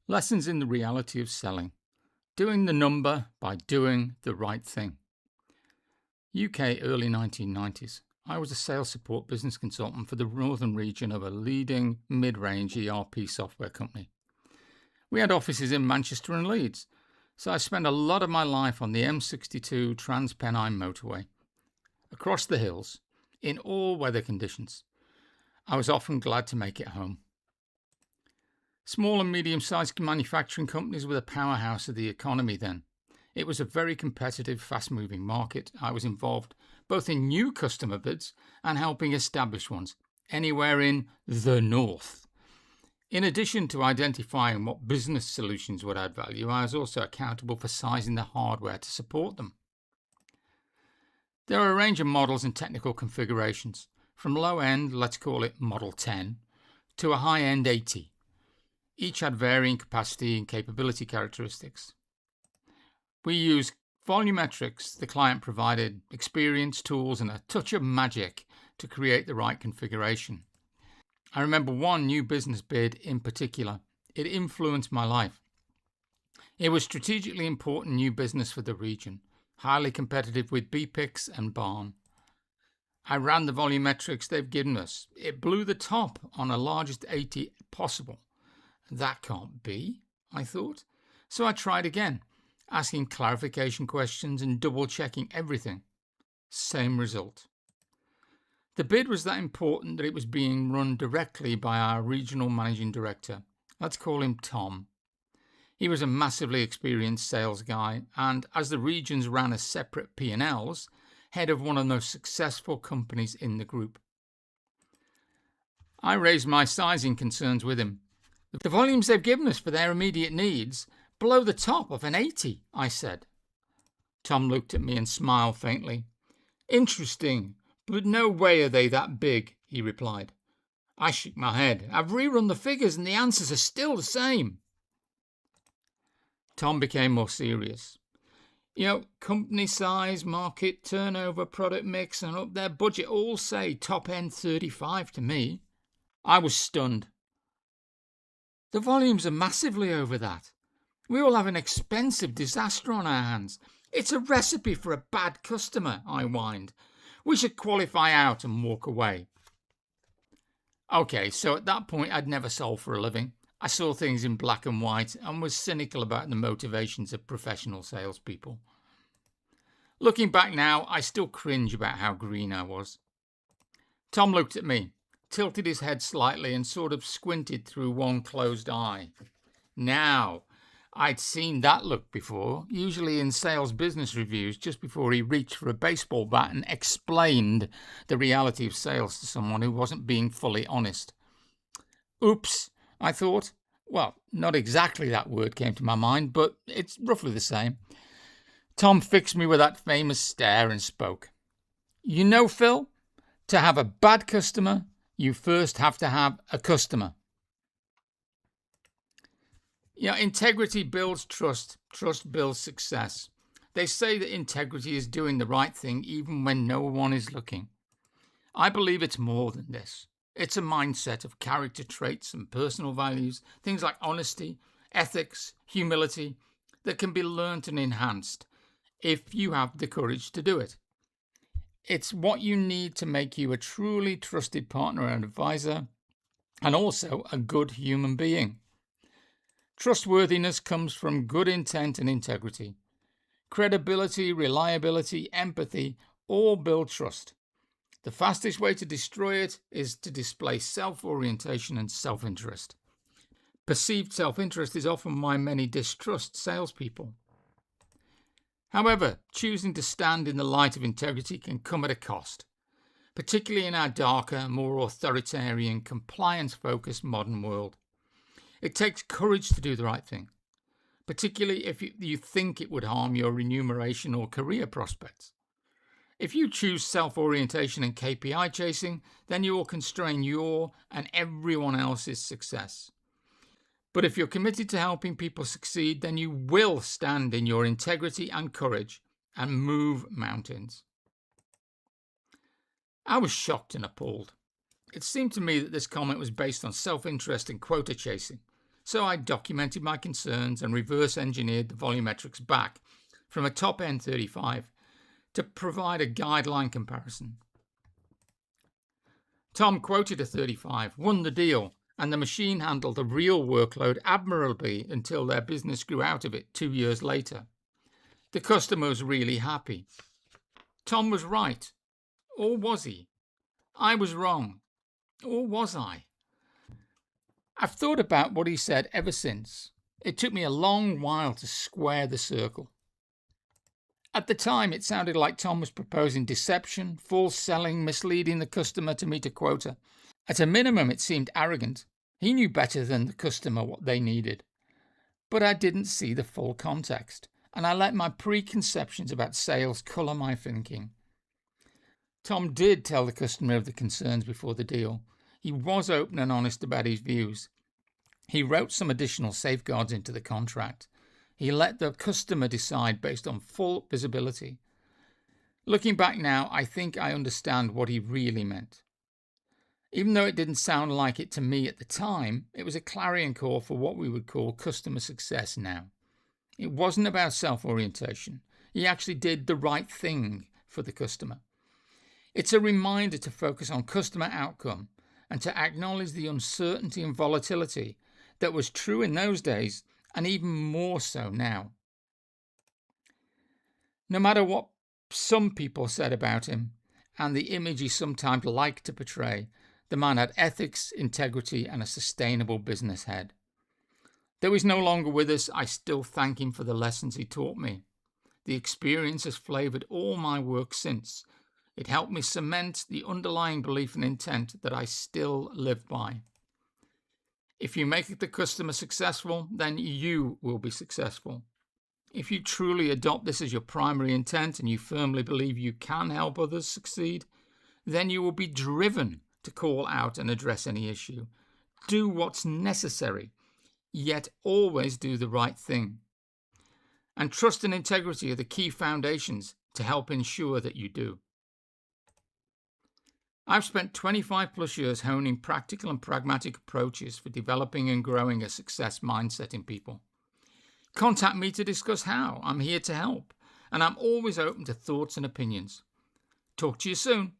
Lessons in the reality of selling. Doing the number by doing the right thing. UK early 1990s. I was a sales support business consultant for the northern region of a leading mid-range ERP software company. We had offices in Manchester and Leeds, so I spent a lot of my life on the M62 Trans-Pennine motorway, across the hills, in all weather conditions. I was often glad to make it home. Small and medium-sized manufacturing companies were the powerhouse of the economy then. It was a very competitive, fast-moving market. I was involved both in new customer bids and helping establish ones, anywhere in the north. In addition to identifying what business solutions would add value, I was also accountable for sizing the hardware to support them. There are a range of models and technical configurations, from low-end, let's call it Model 10, to a high-end 80. Each had varying capacity and capability characteristics. We used volumetrics the client provided, experience, tools, and a touch of magic to create the right configuration. I remember one new business bid in particular. It influenced my life. It was strategically important new business for the region, highly competitive with BPIX and Barn. I ran the volumetrics they've given us. It blew the top on a largest 80 possible. That can't be, I thought. So I tried again, asking clarification questions and double-checking everything. Same result. The bid was that important that it was being run directly by our regional managing director. Let's call him Tom. He was a massively experienced sales guy and, as the regions ran as separate P&Ls, head of one of the most successful companies in the group. I raised my sizing concerns with him. The volumes they've given us for their immediate needs blow the top of an 80, I said. Tom looked at me and smiled faintly. Interesting, but no way are they that big, he replied. I shook my head. I've rerun the figures and the answers are still the same. Tom became more serious. Company size, market, turnover, product mix, and up their budget all say top end 35 to me. I was stunned. The volumes are massively over that. We all have an expensive disaster on our hands. It's a recipe for a bad customer, I whined. We should qualify out and walk away. Okay, so at that point I'd never sold for a living. I saw things in black and white and was cynical about the motivations of professional salespeople. Looking back now, I still cringe about how green I was. Tom looked at me, tilted his head slightly and sort of squinted through one closed eye. Now, I'd seen that look before, usually in sales business reviews, just before he reached for a baseball bat and explained the reality of sales to someone who wasn't being fully honest. Oops, I thought. Well, not exactly that word came to my mind, but it's roughly the same. Tom fixed me with that famous stare and spoke. You know, Phil, to have a bad customer, you first have to have a customer. Integrity builds trust. Trust builds success. They say that integrity is doing the right thing even when no one is looking. I believe it's more than this. It's a mindset of character traits and personal values, things like honesty, ethics, humility, that can be learnt and enhanced if you have the courage to do it. It's what you need to make you a truly trusted partner and advisor, and also a good human being. Trustworthiness comes from good intent and integrity. Credibility, reliability, empathy all build trust. The fastest way to destroy it is to display self-orientation and self-interest. Perceived self-interest is often why many distrust salespeople. However, choosing to stand in the light of integrity can come at a cost, particularly in our darker, more authoritarian, compliance-focused modern world. It takes courage to do the right thing, particularly if you think it would harm your remuneration or career prospects. If you choose self-orientation and KPI chasing, then you will constrain your and everyone else's success. But if you're committed to helping people succeed, then you will stand in your integrity and courage and move mountains. I was shocked and appalled. It seemed to me that this comment was based on self-interest and quota chasing. So I documented my concerns and reverse engineered the volumetrics back from a top-end 35 to provide a guideline comparison. Tom quoted a 35, won the deal, and the machine handled the real workload admirably until their business grew out of it 2 years later. The customer was really happy. Tom was right. Or was he? I was wrong. Or was I? I've thought about what he said ever since. It took me a long while to square the circle. At the time, it sounded like Tom was proposing deception, false selling, misleading the customer to meet a quota. At a minimum, it seemed arrogant. He knew better than the customer what they needed. But I didn't see the full context, and I let my preconceptions about sales colour my thinking. Tom did tell the customer of the concerns before the deal. He was open and honest about his views. He wrote some additional safeguards into the contract. He let the customer decide based on full visibility. Looking back now, I think I understand what he really meant. Even though it didn't sound like it to me at the time, it was a clarion call for what we would call customer success now. It wasn't about self-orientation. He actually did the right thing for the customer. It's a reminder to focus on customer outcome and to acknowledge the uncertainty and volatility that was true in those days and even more so now. No matter what some people said about him and the image he sometimes liked to portray, the man had ethics, integrity, and a sustainable business head. Though he's no longer with us, I still thank him for the lessons he taught me. The experience has flavoured all my work since. It helped me cement the underlying belief and intent that I still live by. If you make the customer successful, then you will be successful. If you truly adopt this as your primary intent and you firmly believe you can help others succeed, then you will be driven to call out and address any issue. Do what's necessary, yet always do the right thing. And trust and integrity are the key foundations to help ensure that you do. I've spent 25 plus years honing practical and pragmatic approaches for developing and growing a success mindset in people. Contact me to discuss how. I'm here to help, and I'm always open to thoughts and opinions. Talk to you soon.